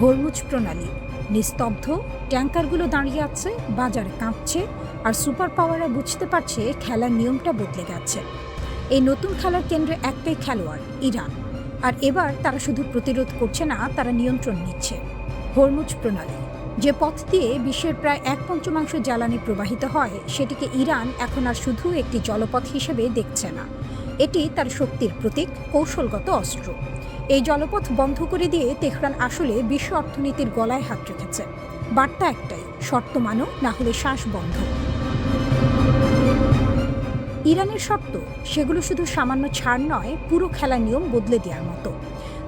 Hormuz প্রণালী নিস্তব্ধ, ট্যাঙ্কারগুলো দাঁড়িয়ে আছে, বাজার কাঁপছে, আর সুপার পাওয়াররা বুঝতে পারছে খেলার নিয়মটা বদলে গেছে। এই নতুন খেলার কেন্দ্রে একটাই খেলোয়াড়, ইরান। আর এবার তারা শুধু প্রতিরোধ করছে না, তারা নিয়ন্ত্রণ নিচ্ছে। হরমুজ প্রণালী, যে পথ দিয়ে বিশ্বের প্রায় 1/5 জ্বালানি প্রবাহিত হয়, সেটিকে ইরান এখন আর শুধু একটি জলপথ হিসেবে দেখছে না। এটি তার শক্তির প্রতীক, কৌশলগত অস্ত্র। এই জলপথ বন্ধ করে দিয়ে তেহরান আসলে বিশ্ব অর্থনীতির গলায় হাত রেখেছে। বার্তা একটাই, শর্ত মানো, না হলে শ্বাস বন্ধ। ইরানের শর্ত, সেগুলো শুধু সামান্য ছাড় নয়, পুরো খেলার নিয়ম বদলে দেওয়ার মতো।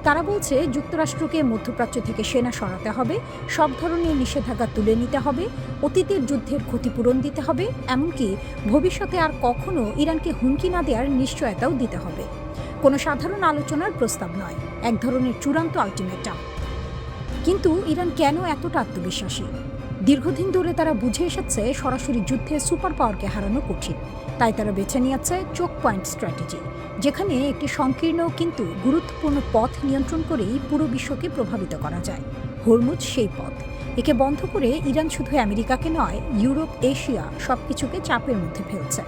তারা বলছে যুক্তরাষ্ট্রকে মধ্যপ্রাচ্য থেকে সেনা সরাতে হবে, সব ধরনের নিষেধাজ্ঞা তুলে নিতে হবে, অতীতের যুদ্ধের ক্ষতিপূরণ দিতে হবে, এমনকি ভবিষ্যতে আর কখনো ইরানকে হুমকি না দেওয়ার নিশ্চয়তাও দিতে হবে। কোনো সাধারণ আলোচনার প্রস্তাব নয়, এক ধরনের চূড়ান্ত আলটিমেটাম। কিন্তু ইরান কেন এতটা আত্মবিশ্বাসী? দীর্ঘদিন ধরে তারা বুঝে এসেছে সরাসরি যুদ্ধে সুপার পাওয়ারকে হারানো কঠিন। তাই তারা বেছে নিয়েছে চোক পয়েন্ট স্ট্র্যাটেজি, যেখানে একটি সংকীর্ণ কিন্তু গুরুত্বপূর্ণ পথ নিয়ন্ত্রণ করেই পুরো বিশ্বকে প্রভাবিত করা যায়। হরমুজ সেই পথ। একে বন্ধ করে ইরান শুধু আমেরিকাকে নয়, ইউরোপ, এশিয়া সবকিছুকে চাপের মধ্যে ফেলছে।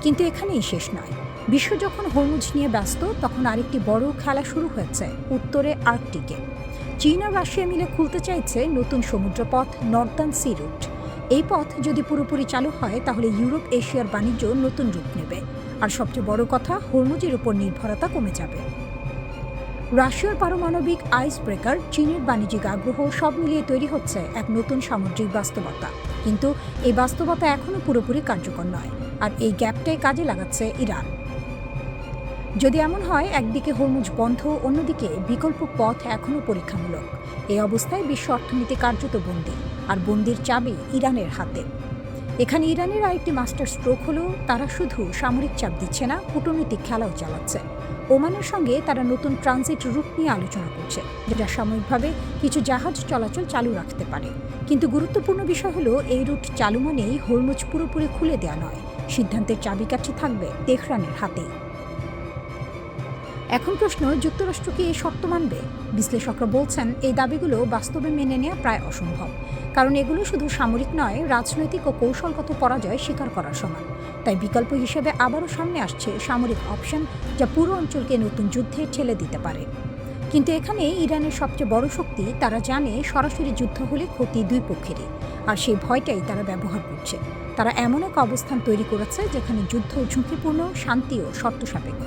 কিন্তু এখানেই শেষ নয়। বিশ্ব যখন হরমুজ নিয়ে ব্যস্ত, তখন আরেকটি বড় খেলা শুরু হয়েছে উত্তরে আর্কটিকে। চীন আর রাশিয়া মিলে খুলতে চাইছে নতুন সমুদ্রপথ, নর্দার্ন সি রুট। এই পথ যদি পুরোপুরি চালু হয়, তাহলে ইউরোপ এশিয়ার বাণিজ্য নতুন রূপ নেবে। আর সবচেয়ে বড় কথা, হরমুজের উপর নির্ভরতা কমে যাবে। রাশিয়ার পারমাণবিক আইস ব্রেকার, চীনের বাণিজ্যিক আগ্রহ, সব মিলিয়ে তৈরি হচ্ছে এক নতুন সামুদ্রিক বাস্তবতা। কিন্তু এই বাস্তবতা এখনও পুরোপুরি কার্যকর নয়, আর এই গ্যাপটাই কাজে লাগাচ্ছে ইরান। যদি এমন হয়, একদিকে হরমুজ বন্ধ, অন্যদিকে বিকল্প পথ এখনও পরীক্ষামূলক, এই অবস্থায় বিশ্ব অর্থনীতি কার্যত বন্দী, আর বন্দির চাবি ইরানের হাতে। এখানে ইরানের আরেকটি মাস্টার স্ট্রোক হলো, তারা শুধু সামরিক চাপ দিচ্ছে না, কূটনৈতিক খেলাও চালাচ্ছে। ওমানের সঙ্গে তারা নতুন ট্রানজিট রুট নিয়ে আলোচনা করছে, যেটা সাময়িকভাবে কিছু জাহাজ চলাচল চালু রাখতে পারে। কিন্তু গুরুত্বপূর্ণ বিষয় হলো, এই রুট চালু মানেই হরমুজ পুরোপুরি খুলে দেওয়া নয়। সিদ্ধান্তের চাবিকাঠি থাকবে তেহরানের হাতেই। এখন প্রশ্ন, যুক্তরাষ্ট্র কি এই শর্ত মানবে? বিশ্লেষকরা বলছেন এই দাবিগুলো বাস্তবে মেনে নেওয়া প্রায় অসম্ভব, কারণ এগুলো শুধু সামরিক নয়, রাজনৈতিক ও কৌশলগত পরাজয় স্বীকার করার সমান। তাই বিকল্প হিসেবে আবারও সামনে আসছে সামরিক অপশন, যা পুরো অঞ্চলকে নতুন যুদ্ধে ঠেলে দিতে পারে। কিন্তু এখানে ইরানের সবচেয়ে বড় শক্তি, তারা জানে সরাসরি যুদ্ধ হলে ক্ষতি দুই পক্ষেরই, আর সেই ভয়টাই তারা ব্যবহার করছে। তারা এমন এক অবস্থান তৈরি করেছে যেখানে যুদ্ধ ঝুঁকিপূর্ণ, শান্তিও শর্ত সাপেক্ষ।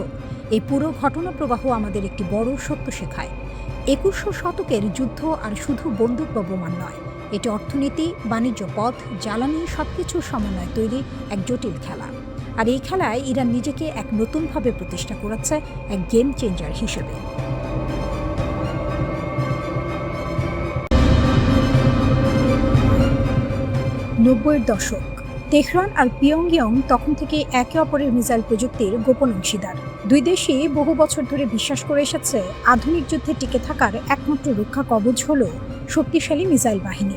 এই পুরো ঘটনা প্রবাহ আমাদের একটি বড় সত্য শেখায়। 21শো শতকের যুদ্ধ আর শুধু বন্দুক বা বোমা নয়, এটি অর্থনীতি, বাণিজ্য পথ, জ্বালানি সবকিছুর সমন্বয়ে তৈরি এক জটিল খেলা। আর এই খেলায় ইরান নিজেকে এক নতুনভাবে প্রতিষ্ঠা করেছে, এক গেম চেঞ্জার হিসেবে। 90-এর দশক। তেহরান আর পিয়ংইয়ং তখন থেকে একে অপরের মিসাইল প্রযুক্তির গোপন অংশীদার। দুই দেশই বহু বছর ধরে বিশ্বাস করে এসেছে, আধুনিক যুদ্ধে টিকে থাকার একমাত্র রক্ষা কবচ হল শক্তিশালী মিসাইল বাহিনী।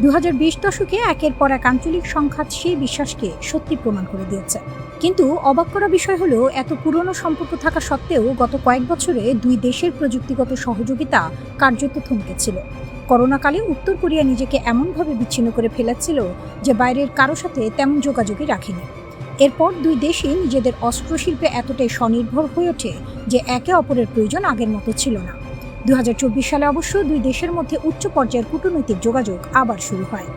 2020 দশকে একের পর এক আঞ্চলিক সংঘাত সেই বিশ্বাসকে সত্যি প্রমাণ করে দিয়েছে। কিন্তু অবাক করা বিষয় হলো, এত পুরনো সম্পর্ক থাকা সত্ত্বেও গত কয়েক বছরে দুই দেশের প্রযুক্তিগত সহযোগিতা কার্যত থমকেছিল। করোনাকালে উত্তর কোরিয়া নিজেকে এমনভাবে বিচ্ছিন্ন করে ফেলেছিল যে বাইরের কারো সাথে তেমন যোগাযোগই রাখেনি। এরপর দুই দেশই নিজেদের অস্ত্রশিল্পে এতটাই স্বনির্ভর হয়ে ওঠে যে একে অপরের প্রয়োজন আগের মতো ছিল না। 2024 সালে অবশ্য দুই দেশের মধ্যে উচ্চ পর্যায়ের কূটনৈতিক যোগাযোগ আবার শুরু হয়।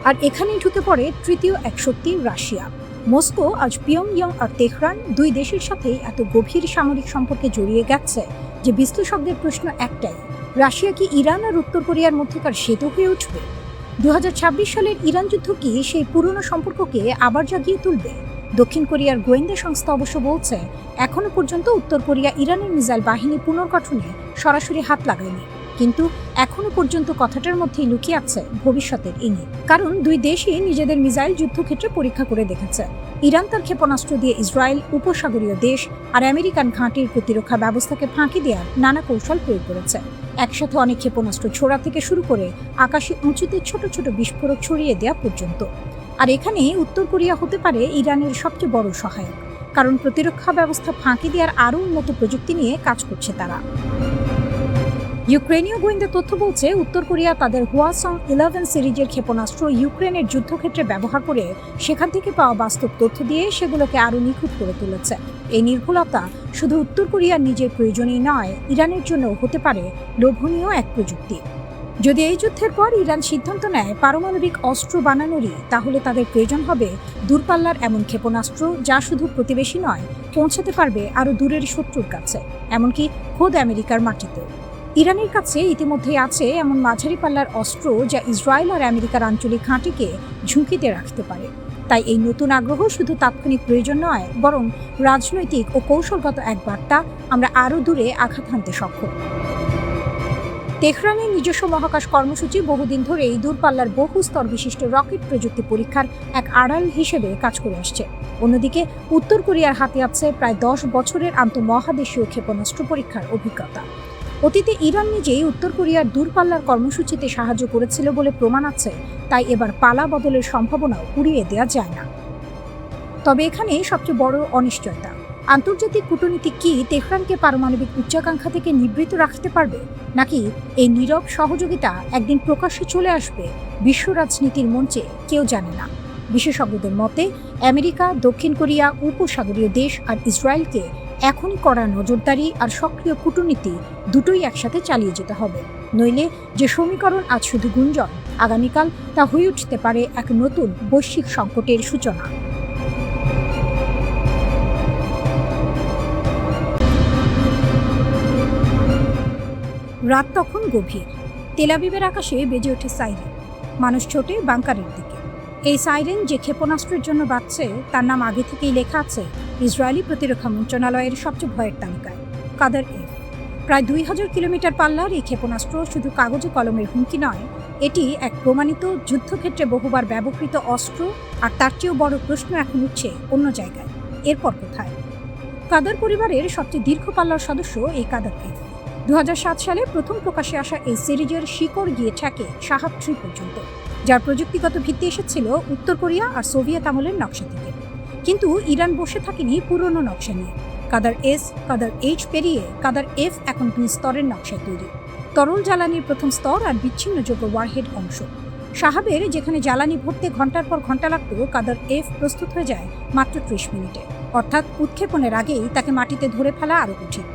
আর এখানেই ঢুকে পড়ে তৃতীয় এক শক্তি, রাশিয়া। মস্কো আজ পিয়ংইয়ং আর তেহরান দুই দেশের সাথেই এত গভীর সামরিক সম্পর্কে জড়িয়ে গেছে যে বিশ্লেষকদের প্রশ্ন একটাই, রাশিয়া কি ইরান আর উত্তর কোরিয়ার মধ্যকার সেতু হয়ে উঠবে? 2026 সালের ইরান যুদ্ধ কি সেই পুরনো সম্পর্ককে আবার জাগিয়ে তুলবে? দক্ষিণ কোরিয়ার গোয়েন্দা সংস্থা অবশ্য বলছে, এখনো পর্যন্ত উত্তর কোরিয়া ইরানের মিসাইল বাহিনী পুনর্গঠনে সরাসরি হাত লাগায়নি। কিন্তু এখনো পর্যন্ত কথাটার মধ্যেই লুকিয়ে আছে ভবিষ্যতের ইঙ্গিত। কারণ দুই দেশই নিজেদের মিসাইল যুদ্ধক্ষেত্রে পরীক্ষা করে দেখেছে। ইরান তার ক্ষেপণাস্ত্র দিয়ে ইসরায়েল, উপসাগরীয় দেশ আর আমেরিকান ঘাঁটির প্রতিরক্ষা ব্যবস্থাকে ফাঁকি দেওয়ার নানা কৌশল প্রয়োগ করেছে। একসাথে অনেক ক্ষেপণাস্ত্র ছোড়া থেকে শুরু করে আকাশে উঁচুতে ছোট ছোট বিস্ফোরক ছড়িয়ে দেওয়া পর্যন্ত। আর এখানে উত্তর কোরিয়া হতে পারে ইরানের সবচেয়ে বড় সহায়ক, কারণ প্রতিরক্ষা ব্যবস্থা ফাঁকি দেওয়ার আরও উন্নত প্রযুক্তি নিয়ে কাজ করছে তারা। ইউক্রেনীয় গোয়েন্দা তথ্য বলছে, উত্তর কোরিয়া তাদের হোয়াসং-11 সিরিজের ক্ষেপণাস্ত্র ইউক্রেনের যুদ্ধক্ষেত্রে ব্যবহার করে সেখান থেকে পাওয়া বাস্তব তথ্য দিয়ে সেগুলোকে আরও নিখুঁত করে তুলেছে। এই নির্ভুলতা শুধু উত্তর কোরিয়ার নিজের প্রয়োজনই নয়, ইরানের জন্য হতে পারে লোভনীয় এক প্রযুক্তি। যদি এই যুদ্ধের পর ইরান সিদ্ধান্ত নেয় পারমাণবিক অস্ত্র বানানোরই, তাহলে তাদের প্রয়োজন হবে দূরপাল্লার এমন ক্ষেপণাস্ত্র যা শুধু প্রতিবেশী নয়, পৌঁছাতে পারবে আরও দূরের শত্রুর কাছে, এমনকি খোদ আমেরিকার মাটিতেও। ইরানের কাছে ইতিমধ্যেই আছে এমন মাঝারি পাল্লার অস্ত্র যা ইসরায়েল আর আমেরিকার আঞ্চলিক ঘাঁটিকে ঝুঁকিতে রাখতে পারে। তাই এই নতুন আগ্রহ শুধু তাৎক্ষণিক প্রয়োজন নয়, বরং রাজনৈতিক ও কৌশলগত এক বার্তা, আমরা আরও দূরে আঘাত হানতে সক্ষম। তেহরানের নিজস্ব মহাকাশ কর্মসূচি বহুদিন ধরে এই দূরপাল্লার বহু স্তর বিশিষ্ট রকেট প্রযুক্তি পরীক্ষার এক আড়াল হিসেবে কাজ করে আসছে। অন্যদিকে উত্তর কোরিয়ার হাতে আছে প্রায় 10 বছরের আন্তঃমহাদেশীয় ক্ষেপণাস্ত্র পরীক্ষার অভিজ্ঞতা। অতীতে ইরান নিজেই উত্তর কোরিয়ার দূরপাল্লার কর্মসূচিতে সাহায্য করেছিল বলে প্রমাণ আছে, তাই এবার পালা বদলের সম্ভাবনাও উড়িয়ে দেওয়া যায় না। তবে এখানে সবচেয়ে বড় অনিশ্চয়তা, আন্তর্জাতিক কূটনীতি কি তেহরানকে পারমাণবিক উচ্চাকাঙ্ক্ষা থেকে নিবৃত্ত রাখতে পারবে, নাকি এই নীরব সহযোগিতা একদিন প্রকাশ্যে চলে আসবে বিশ্ব রাজনীতির মঞ্চে, কেউ জানে না। বিশেষজ্ঞদের মতে, আমেরিকা, দক্ষিণ কোরিয়া, উপসাগরীয় দেশ আর ইসরায়েলকে এখনই কড়া নজরদারি আর সক্রিয় কূটনীতি দুটোই একসাথে চালিয়ে যেতে হবে। নইলে যে সমীকরণ আজ শুধু গুঞ্জন, আগামীকাল তা হয়ে উঠতে পারে এক নতুন বৈশ্বিক সংকটের সূচনা। রাত তখন গভীর। তেল আবিবের আকাশে বেজে ওঠে সাইরেন। মানুষ ছোটে বাংকারের দিকে। এই সাইরেন যে ক্ষেপণাস্ত্রের জন্য বাজছে তার নাম আগে থেকেই লেখা আছে ইসরায়েলি প্রতিরক্ষা মন্ত্রণালয়ের সবচেয়ে ভয়ের তালিকায়, কাদার এফ। প্রায় 2000 কিলোমিটার পাল্লার এই ক্ষেপণাস্ত্র শুধু কাগজে কলমের হুমকি নয়, এটি এক প্রমাণিত যুদ্ধক্ষেত্রে বহুবার ব্যবহৃত অস্ত্র। আর তার চেয়েও বড় প্রশ্ন এখন উঠছে অন্য জায়গায়, এরপর কোথায়? কাদার পরিবারের সবচেয়ে দীর্ঘ পাল্লার সদস্য এই কাদার এফ। 2007 সালে প্রথম প্রকাশ্যে আসা এই সিরিজের শিকড় গিয়ে ঠেকে শাহাব 3 পর্যন্ত, যার প্রযুক্তিগত ভিত্তি এসেছিল উত্তর কোরিয়া আর সোভিয়েত আমলের নকশা থেকে। কিন্তু ইরান বসে থাকেনি পুরনো নকশা নিয়ে। কাদার এস, কাদার এইচ পেরিয়ে কাদার এফ এখন 2 স্তরের নকশায় তৈরি। তরল জ্বালানির প্রথম স্তর আর বিচ্ছিন্নযোগ্য ওয়ারহেড অংশ। শাহাবের যেখানে জ্বালানি ভরতে ঘন্টার পর ঘন্টা লাগত, কাদার এফ প্রস্তুত হয়ে যায় মাত্র 30 মিনিটে। অর্থাৎ উৎক্ষেপণের আগেই তাকে মাটিতে ধরে ফেলা আরও কঠিন।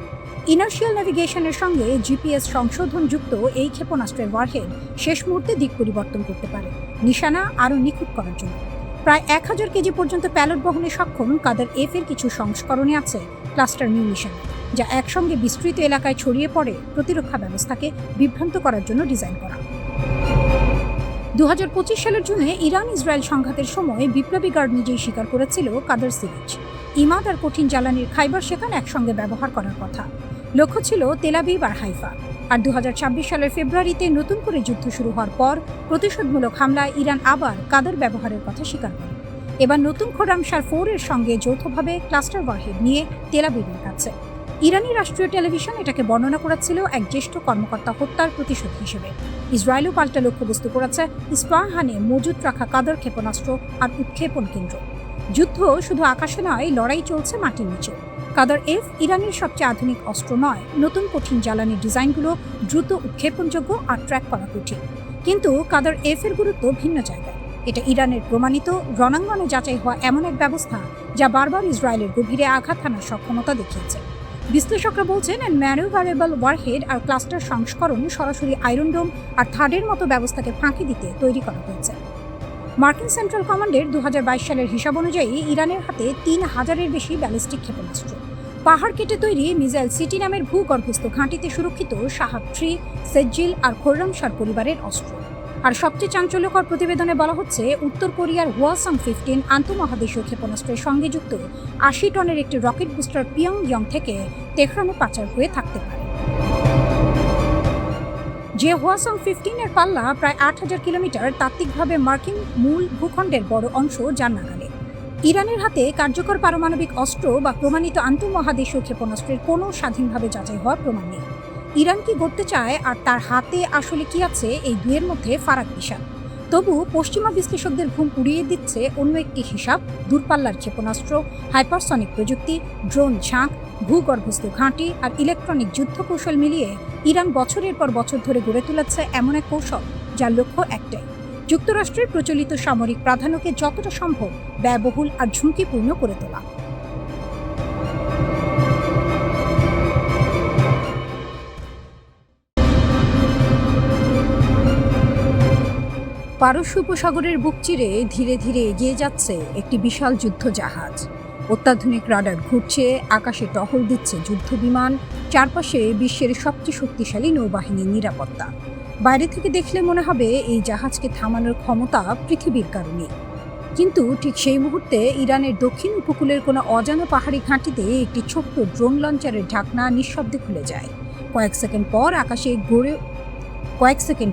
ইনার্শিয়াল নেভিগেশনের সঙ্গে জিপিএস সংশোধনযুক্ত এই ক্ষেপণাস্ত্রের ওয়ারহেড শেষ মুহূর্তে দিক পরিবর্তন করতে পারে, নিশানা আরও নিখুঁত করার জন্য। প্রায় 1000 কেজি পর্যন্ত প্যালট বহনে সক্ষম কাদার এফ এর কিছু সংস্করণে আছে ক্লাস্টার মিউনিশন, যা একসঙ্গে বিস্তৃত এলাকায় ছড়িয়ে পড়ে প্রতিরক্ষা ব্যবস্থাকে বিভ্রান্ত করার জন্য ডিজাইন করা। 2025 সালের জুনে ইরান ইসরায়েল সংঘাতের সময় বিপ্লবী গার্ড নিজেই স্বীকার করেছিল কাদার সিরিজ, ইমাদ আর কঠিন জ্বালানির খাইবার সেখান একসঙ্গে ব্যবহার করার কথা। লক্ষ্য ছিল তেল আবিব আর হাইফা। আর 2026 সালের ফেব্রুয়ারিতে নতুন করে যুদ্ধ শুরু হওয়ার পর প্রতিশোধমূলক হামলায় ইরান আবার কাদার ব্যবহারের কথা স্বীকার করে। এবার নতুন খোরামশার 4 এর সঙ্গে যৌথভাবে ক্লাস্টার ওয়ারহেড নিয়ে তেল আবিবের কাছে। ইরানি রাষ্ট্রীয় টেলিভিশন এটাকে বর্ণনা করেছিল এক জ্যেষ্ঠ কর্মকর্তা হত্যার প্রতিশোধ হিসেবে। ইসরায়েলও পাল্টা লক্ষ্যবস্তু করেছে ইস্পাহানে মজুত রাখা কাদার ক্ষেপণাস্ত্র আর উৎক্ষেপণ কেন্দ্র। যুদ্ধ শুধু আকাশে নয়, লড়াই চলছে মাটির নিচে। কাদার এফ ইরানের সবচেয়ে আধুনিক অস্ত্র নয়, নতুন কঠিন জ্বালানির ডিজাইনগুলো দ্রুত উৎক্ষেপণযোগ্য আর ট্র্যাক করা কঠিন। কিন্তু কাদার এফ এর গুরুত্ব ভিন্ন জায়গায়। এটা ইরানের প্রমাণিত রণাঙ্গনে যাচাই হওয়া এমন এক ব্যবস্থা যা বারবার ইসরায়েলের গভীরে আঘাত হানার সক্ষমতা দেখিয়েছে। বিশ্লেষকরা বলছেন ম্যানুভারেবল ওয়ারহেড আর ক্লাস্টার সংস্করণ সরাসরি আয়রন ডোম আর থার্ডের মতো ব্যবস্থাকে ফাঁকি দিতে তৈরি করা হয়েছে। মার্কিন সেন্ট্রাল কমান্ডের 2022 সালের হিসাব অনুযায়ী ইরানের হাতে 3000-এর বেশি ব্যালিস্টিক ক্ষেপণাস্ত্র। পাহাড় কেটে তৈরি মিসাইল সিটি নামের ভূগর্ভস্থ ঘাঁটিতে সুরক্ষিত শাহাব 3, সেজ্জিল আর খোররামশার পরিবারের অস্ত্র। আর সবচেয়ে চাঞ্চল্যকর প্রতিবেদনে বলা হচ্ছে উত্তর কোরিয়ার হোয়াসং-15 আন্তঃমহাদেশীয় ক্ষেপণাস্ত্রের সঙ্গে যুক্ত 80 টনের একটি রকেট বুস্টার পিয়ংইয়ং থেকে তেহরানে পাচার হয়ে থাকতে পারে। যে হোয়াসং-15 এর পাল্লা প্রায় 8000 কিলোমিটার, তাত্ত্বিকভাবে মার্কিন মূল ভূখণ্ডের বড় অংশ যার নাগালে। ইরানের হাতে কার্যকর পারমাণবিক অস্ত্র বা প্রমাণিত আন্তঃমহাদেশীয় ক্ষেপণাস্ত্রের কোনো স্বাধীনভাবে যাচাই হওয়ার প্রমাণ নেই। ইরান কি করতে চায় আর তার হাতে আসলে কি আছে, এই দুয়ের মধ্যে ফারাক বিশাল। তবু পশ্চিমা বিশ্লেষকদের ঘুম উড়িয়ে দিচ্ছে অন্য একটি হিসাব, দূরপাল্লার ক্ষেপণাস্ত্র, হাইপারসনিক প্রযুক্তি, ড্রোন ঝাঁক, ভূগর্ভস্থ ঘাঁটি আর ইলেকট্রনিক যুদ্ধ কৌশল মিলিয়ে ইরান বছরের পর বছর ধরে গড়ে তুলেছে এমন এক কৌশল যার লক্ষ্য একটাই, যুক্তরাষ্ট্রের প্রচলিত সামরিক প্রাধান্যকে যতটা সম্ভব ব্যয়বহুল আর ঝুঁকিপূর্ণ করে তোলা। পারস্য উপসাগরের বুক চিরে ধীরে ধীরে এগিয়ে যাচ্ছে একটি বিশাল যুদ্ধ জাহাজ। অত্যাধুনিক রাডার ঘুরছে, আকাশে টহল দিচ্ছে যুদ্ধ বিমান, চারপাশে বিশ্বের সবচেয়ে শক্তিশালী নৌবাহিনীর নিরাপত্তা। বাইরে থেকে দেখলে মনে হবে এই জাহাজকে থামানোর ক্ষমতা পৃথিবীর কারণে। কিন্তু ঠিক সেই মুহূর্তে ইরানের দক্ষিণ উপকূলের কোনো অজানা পাহাড়ি ঘাঁটিতে একটি ছোট্ট ড্রোন লঞ্চারের ঢাকনা নিঃশব্দে খুলে যায়। কয়েক সেকেন্ড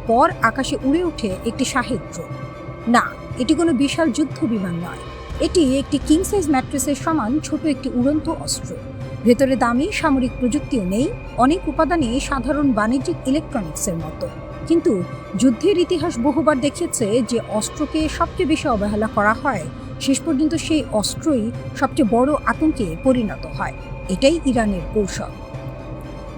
পর আকাশে উড়ে ওঠে একটি শাহেদ ড্রোন। না, এটি কোনো বিশাল যুদ্ধ বিমান নয়, এটি একটি কিং সাইজ ম্যাট্রেসের সমান ছোট একটি উড়ন্ত অস্ত্র। ভেতরে দামি সামরিক প্রযুক্তিও নেই, অনেক উপাদানে সাধারণ বাণিজ্যিক ইলেকট্রনিক্সের মতো। কিন্তু যুদ্ধের ইতিহাস বহুবার দেখিয়েছে যে অস্ত্রকে সবচেয়ে বেশি অবহেলা করা হয়, শেষ পর্যন্ত সেই অস্ত্রই সবচেয়ে বড় আতঙ্কে পরিণত হয়। এটাই ইরানের কৌশল।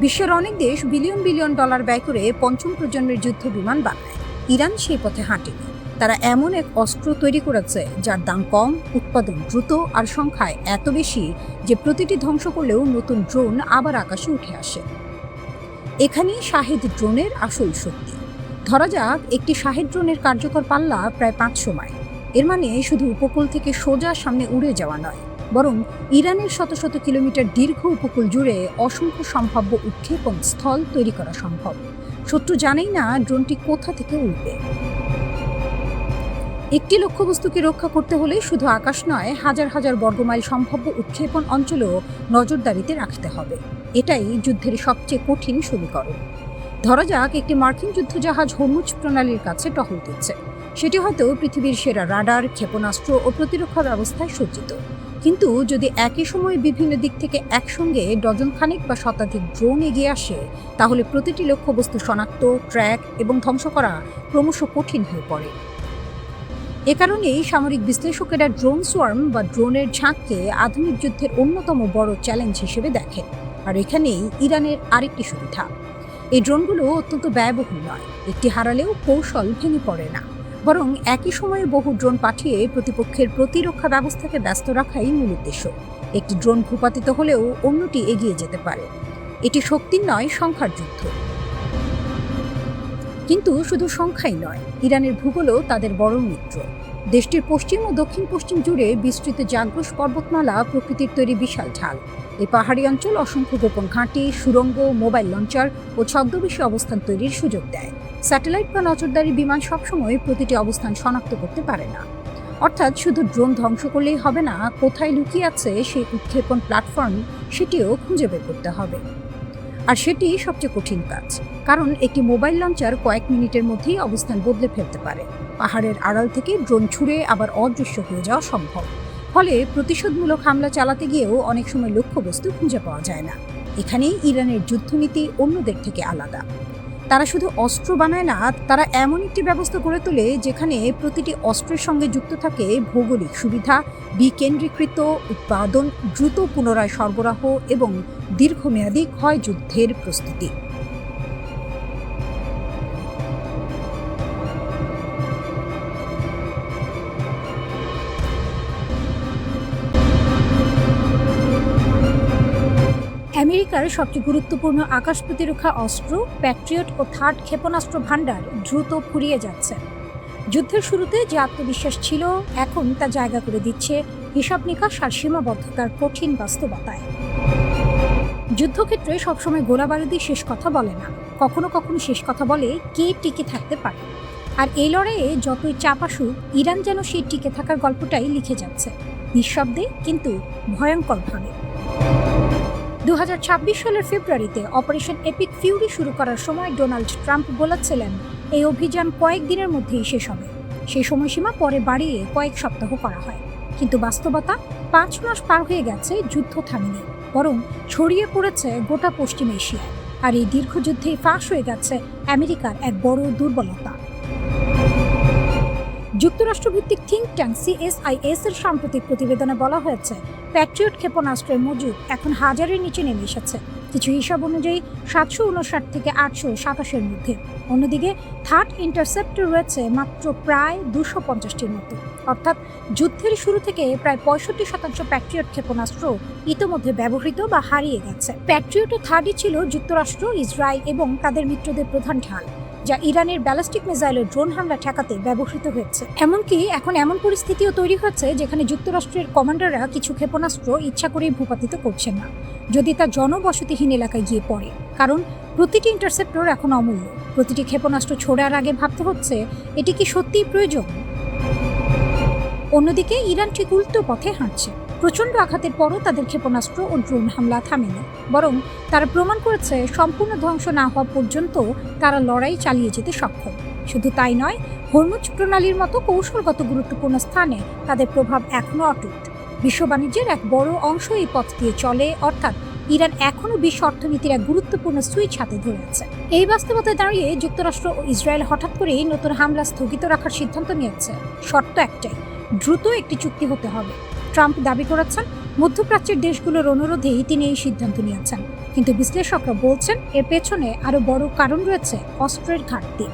বিশ্বের অনেক দেশ বিলিয়ন বিলিয়ন ডলার ব্যয় করে পঞ্চম প্রজন্মের যুদ্ধ বিমান বানায়। ইরান সেই পথে হাঁটেনি। তারা এমন এক অস্ত্র তৈরি করেছে যার দাম কম, উৎপাদন দ্রুত আর সংখ্যায় এত বেশি যে প্রতিটি ধ্বংস করলেও নতুন ড্রোন আবার আকাশে উঠে আসে। এখানেই শাহেদ ড্রোনের আসল শক্তি। ধরা যাক একটি শাহেদ ড্রোনের কার্যকর পাল্লা প্রায় 500 মাইল। এর মানে শুধু উপকূল থেকে সোজা সামনে উড়ে যাওয়া নয়, বরং ইরানের শত শত কিলোমিটার দীর্ঘ উপকূল জুড়ে অসংখ্য সম্ভাব্য উৎক্ষেপণ স্থল তৈরি করা সম্ভব। শত্রু জানেই না ড্রোনটি কোথা থেকে উড়বে। একটি লক্ষ্যবস্তুকে রক্ষা করতে হলে শুধু আকাশ নয়, হাজার হাজার বর্গমাইল সম্ভাব্য উৎক্ষেপণ অঞ্চলও নজরদারিতে রাখতে হবে। এটাই যুদ্ধের সবচেয়ে কঠিন সমীকরণ। ধরা যাক একটি মার্কিন যুদ্ধজাহাজ হরমুজ প্রণালীর কাছে টহল দিচ্ছে। সেটি হয়তো পৃথিবীর সেরা রাডার, ক্ষেপণাস্ত্র ও প্রতিরক্ষা ব্যবস্থায় সজ্জিত। কিন্তু যদি একই সময়ে বিভিন্ন দিক থেকে একসঙ্গে ডজন খানেক বা শতাধিক ড্রোন এগিয়ে আসে, তাহলে প্রতিটি লক্ষ্যবস্তু শনাক্ত, ট্র্যাক এবং ধ্বংস করা ক্রমশ কঠিন হয়ে পড়ে। এ কারণেই সামরিক বিশ্লেষকেরা ড্রোন সোয়ার্ম বা ড্রোনের ঝাঁককে আধুনিক যুদ্ধের অন্যতম বড় চ্যালেঞ্জ হিসেবে দেখেন। আর এখানেই ইরানের আরেকটি সুবিধা, এই ড্রোনগুলো অত্যন্ত ব্যয়বহুল নয়। একটি হারালেও কৌশল ভেঙে পড়ে না, বরং একই সময়ে বহু ড্রোন পাঠিয়ে প্রতিপক্ষের প্রতিরক্ষা ব্যবস্থাকে ব্যস্ত রাখাই মূল উদ্দেশ্য। একটি ড্রোন ভূপাতিত হলেও অন্যটি এগিয়ে যেতে পারে। এটি শক্তির নয়, সংখ্যার যুদ্ধ। কিন্তু শুধু সংখ্যাই নয়, ইরানের ভূগোলও তাদের বড় মিত্র। দেশটির পশ্চিম ও দক্ষিণ পশ্চিম জুড়ে বিস্তৃত জাগ্রস পর্বতমালা প্রকৃতির তৈরি বিশাল ঢাল। এই পাহাড়ি অঞ্চল অসংখ্য গোপন ঘাঁটি, সুড়ঙ্গ, মোবাইল লঞ্চার ও ছদ্মবেশী অবস্থান তৈরির সুযোগ দেয়। স্যাটেলাইট বা নজরদারি বিমান সবসময় প্রতিটি অবস্থান শনাক্ত করতে পারে না। অর্থাৎ শুধু ড্রোন ধ্বংস করলেই হবে না, কোথায় লুকিয়ে আছে সেই উৎক্ষেপণ প্ল্যাটফর্ম সেটিও খুঁজে বের করতে হবে। আর সেটি সবচেয়ে কঠিন কাজ, কারণ একটি মোবাইল লঞ্চার কয়েক মিনিটের মধ্যেই অবস্থান বদলে ফেলতে পারে। পাহাড়ের আড়াল থেকে ড্রোন ছুড়ে আবার অদৃশ্য হয়ে যাওয়া সম্ভব। ফলে প্রতিশোধমূলক হামলা চালাতে গিয়েও অনেক সময় লক্ষ্যবস্তু খুঁজে পাওয়া যায় না। এখানেই ইরানের যুদ্ধনীতি অন্যদের থেকে আলাদা। তারা শুধু অস্ত্র বানায় না, তারা এমন একটি ব্যবস্থা গড়ে তোলে যেখানে প্রতিটি অস্ত্রের সঙ্গে যুক্ত থাকে ভৌগোলিক সুবিধা, বিকেন্দ্রীকৃত উৎপাদন, দ্রুত পুনরায় সরবরাহ এবং দীর্ঘমেয়াদী ক্ষয় যুদ্ধের প্রস্তুতি। আমেরিকার সবচেয়ে গুরুত্বপূর্ণ আকাশ প্রতিরক্ষা অস্ত্র প্যাট্রিয়ট ও থার্ড ক্ষেপণাস্ত্র ভাণ্ডার দ্রুত ফুরিয়ে যাচ্ছে। যুদ্ধের শুরুতে যে আত্মবিশ্বাস ছিল, এখন তা জায়গা করে দিচ্ছে হিসাব নিকাশ আর সীমাবদ্ধতার কঠিন বাস্তবতায়। যুদ্ধক্ষেত্রে সবসময় গোলাবারুদি শেষ কথা বলে না, কখনো কখনো শেষ কথা বলে কে টিকে থাকতে পারে। আর এই লড়াইয়ে যতই চাপ আসুক, ইরান যেন সেই টিকে থাকার গল্পটাই লিখে যাচ্ছে, নিঃশব্দে কিন্তু ভয়ঙ্করভাবে। 2026 সালের ফেব্রুয়ারিতে অপারেশন এপিক ফিউরি শুরু করার সময় ডোনাল্ড ট্রাম্প বলেছিলেন এই অভিযান কয়েকদিনের মধ্যেই শেষ হবে। সেই সময়সীমা পরে বাড়িয়ে কয়েক সপ্তাহ করা হয়। কিন্তু বাস্তবতা 5 মাস পার হয়ে গেছে, যুদ্ধ থামেনি, বরং ছড়িয়ে পড়েছে গোটা পশ্চিম এশিয়ায়। আর এই দীর্ঘযুদ্ধে ফাঁস হয়ে গেছে আমেরিকার এক বড় দুর্বলতা। যুক্তরাষ্ট্রভিত্তিক থিঙ্ক ট্যাঙ্ক CSIS এর সাম্প্রতিক প্রতিবেদনে বলা হয়েছে, প্যাট্রিয়ট ক্ষেপণাস্ত্রের মজুদ এখন 1000-এর নিচে নেমে এসেছে, কিছু হিসাব অনুযায়ী 759 থেকে 827-এর মধ্যে। অন্যদিকে থার্ড ইন্টারসেপ্টর রয়েছে মাত্র প্রায় 250-টির মতো। অর্থাৎ যুদ্ধের শুরু থেকে প্রায় 65% প্যাট্রিয়ট ক্ষেপণাস্ত্র ইতোমধ্যে ব্যবহৃত বা হারিয়ে গেছে। প্যাট্রিয়ট ও থার্ডই ছিল যুক্তরাষ্ট্র, ইসরায়েল এবং তাদের মিত্রদের প্রধান ঢাল, যা ইরানের ব্যালিস্টিক মিসাইলের ড্রোন হামলা ঠেকাতে ব্যবহৃত হয়েছে। এমনকি এখন এমন পরিস্থিতিও তৈরি হচ্ছে যেখানে যুক্তরাষ্ট্রের কমান্ডাররা কিছু ক্ষেপণাস্ত্র ইচ্ছা করেই ভূপাতিত করছেন না, যদি তা জনবসতিহীন এলাকায় গিয়ে পড়ে। কারণ প্রতিটি ইন্টারসেপ্টর এখন অমূল্য। প্রতিটি ক্ষেপণাস্ত্র ছোড়ার আগে ভাবতে হচ্ছে এটি কি সত্যিই প্রয়োজন। অন্যদিকে ইরান ঠিক উল্টো পথে হাঁটছে। প্রচণ্ড আঘাতের পরও তাদের ক্ষেপণাস্ত্র ও ড্রোন হামলা থামেনি, বরং তারা প্রমাণ করেছে সম্পূর্ণ ধ্বংস না হওয়া পর্যন্ত তারা লড়াই চালিয়ে যেতে সক্ষম। শুধু তাই নয়, হরমুজ প্রণালীর মতো কৌশলগত গুরুত্বপূর্ণ স্থানে তাদের প্রভাব এখনও অটুট। বিশ্ব বাণিজ্যের এক বড় অংশ এই পথ দিয়ে চলে, অর্থাৎ ইরান এখনও বিশ্ব অর্থনীতির এক গুরুত্বপূর্ণ সুইচ হাতে ধরে আছে। এই বাস্তবতায় দাঁড়িয়ে যুক্তরাষ্ট্র ও ইসরায়েল হঠাৎ করেই নতুন হামলা স্থগিত রাখার সিদ্ধান্ত নিয়েছে। শর্ত একটাই, দ্রুত একটি চুক্তি হতে হবে। ট্রাম্প দাবি করেছেন মধ্যপ্রাচ্যের দেশগুলোর অনুরোধেই তিনি এই সিদ্ধান্ত নিয়েছেন, কিন্তু বিশ্লেষকরা বলছেন এর পেছনে আরও বড় কারণ রয়েছে, অস্ত্রের ঘাটতি।